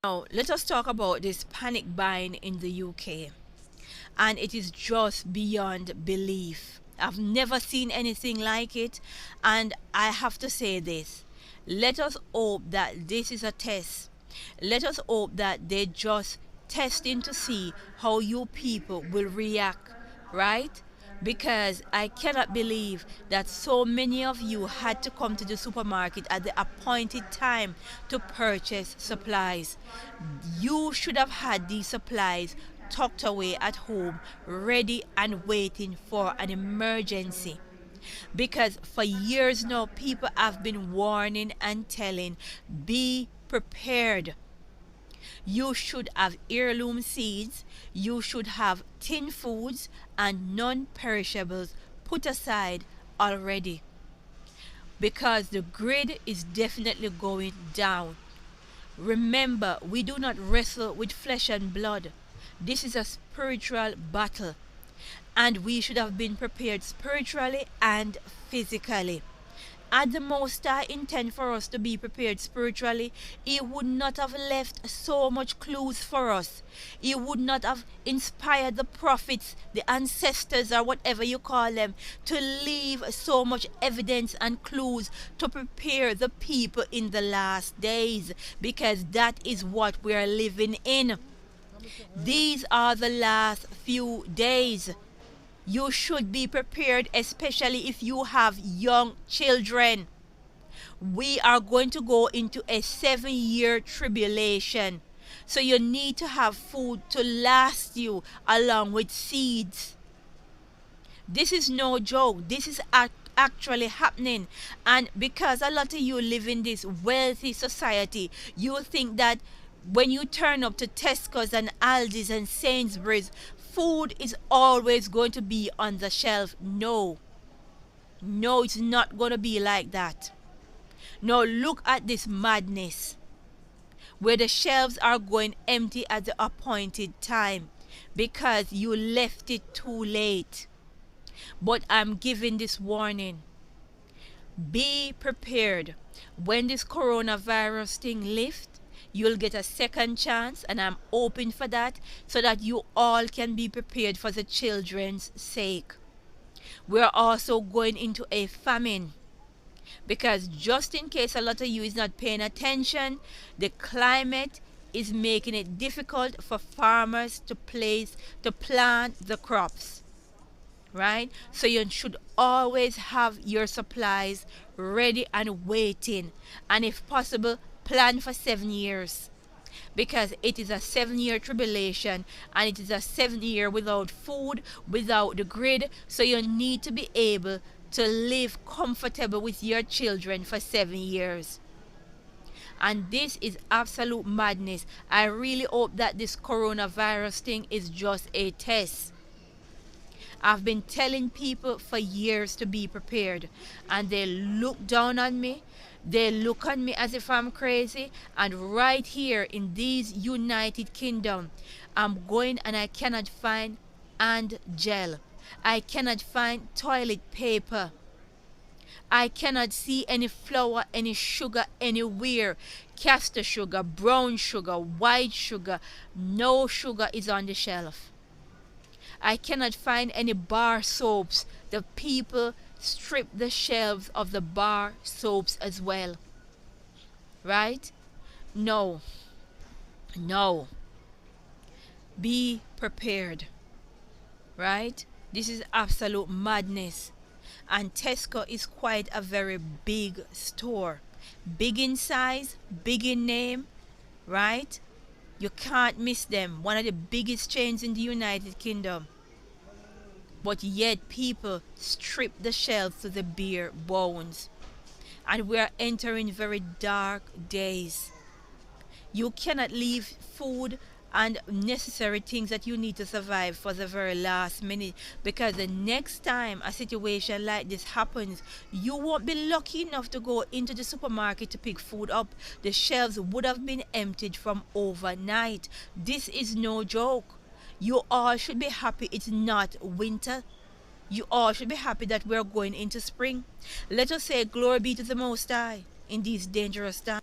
Now, let us talk about this panic buying in the UK. And it is just beyond belief. I've never seen anything like it. And I have to say this. Let us hope that this is a test. Let us hope that they just testing to see how you people will react, right? Because I cannot believe that so many of you had to come to the supermarket at the appointed time to purchase supplies. You should have had these supplies tucked away at home, ready and waiting for an emergency. Because for years now, people have been warning and telling, be prepared. You should have heirloom seeds, you should have tin foods and non perishables put aside already. Because the grid is definitely going down. Remember, we do not wrestle with flesh and blood. This is a spiritual battle. And we should have been prepared spiritually and physically. Had the Most High intend for us to be prepared spiritually, He would not have left so much clues for us. He would not have inspired the prophets, the ancestors, or whatever you call them, to leave so much evidence and clues to prepare the people in the last days, because that is what we are living in. These are the last few days. You should be prepared, especially if you have young children. We are going to go into a 7-year tribulation. So you need to have food to last you along with seeds. This is no joke. This is actually happening. And because a lot of you live in this wealthy society, you think that when you turn up to Tesco's and Aldi's and Sainsbury's, food is always going to be on the shelf. No, it's not going to be like that. Now look at this madness where the shelves are going empty at the appointed time because you left it too late. But I'm giving this warning. Be prepared. When this coronavirus thing lifts, you'll get a second chance, and I'm hoping for that, so that you all can be prepared for the children's sake. We're also going into a famine, because just in case a lot of you is not paying attention, the climate is making it difficult for farmers to plant the crops, right? So you should always have your supplies ready and waiting, and if possible, plan for 7 years, because it is a 7-year tribulation, and it is a 7 year without food, without the grid. So you need to be able to live comfortable with your children for 7 years. And this is absolute madness. I really hope that this coronavirus thing is just a test. I've been telling people for years to be prepared, and they look down on me. They look at me as if I'm crazy. And right here in these United Kingdom, I'm going and I cannot find hand gel. I cannot find toilet paper. I cannot see any flour, any sugar anywhere. Castor sugar, brown sugar, white sugar. No sugar is on the shelf. I cannot find any bar soaps. The people strip the shelves of the bar soaps as well. Right? No. Be prepared. Right? This is absolute madness. And Tesco is quite a very big store. Big in size, big in name, right? You can't miss them. One of the biggest chains in the United Kingdom. But yet people strip the shelves to the bare bones. And we are entering very dark days. You cannot leave food and necessary things that you need to survive for the very last minute, because the next time a situation like this happens, you won't be lucky enough to go into the supermarket to pick food up. The shelves would have been emptied from overnight. This is no joke. You all should be happy it's not winter. You all should be happy that we're going into spring. Let us say glory be to the Most High in these dangerous times.